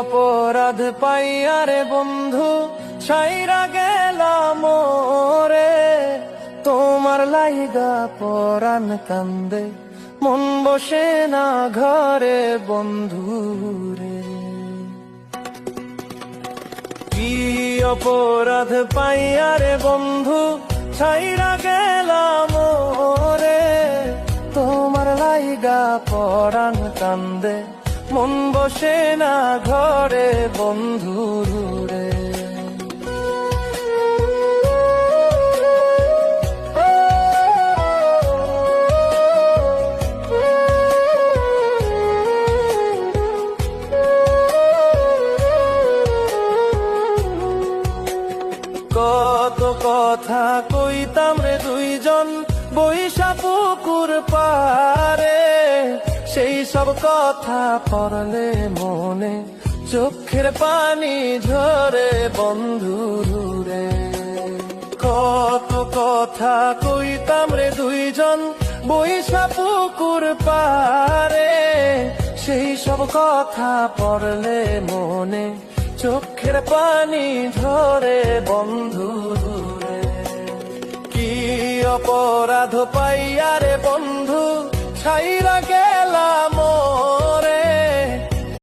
অপরাধ পাইয়া রে বন্ধু ছাইরা গেলাম রে, তোমার লাইগা পরাণ কান্দে মন বসে না ঘরে বন্ধু রে। কি অপরাধ পাইয়া রে বন্ধু ছাইরা গেলাম রে, তোমার লাইগা পরাণ কান্দে মন বসে না ঘরে বন্ধু রে। কত কথা কইতাম রে দুইজন বৈশা পুকুর পারে, সেই সব কথা পড়লে মনে চোখের পানি ঝরে বন্ধু রে। কত কথা কইতাম রে দুইজন বৈশা পুকুর পারে, সেই সব কথা পড়লে মনে চোখের পানি ঝরে বন্ধু রে। কি অপরাধ পাইয়া রে বন্ধু ছাইরা গেলাম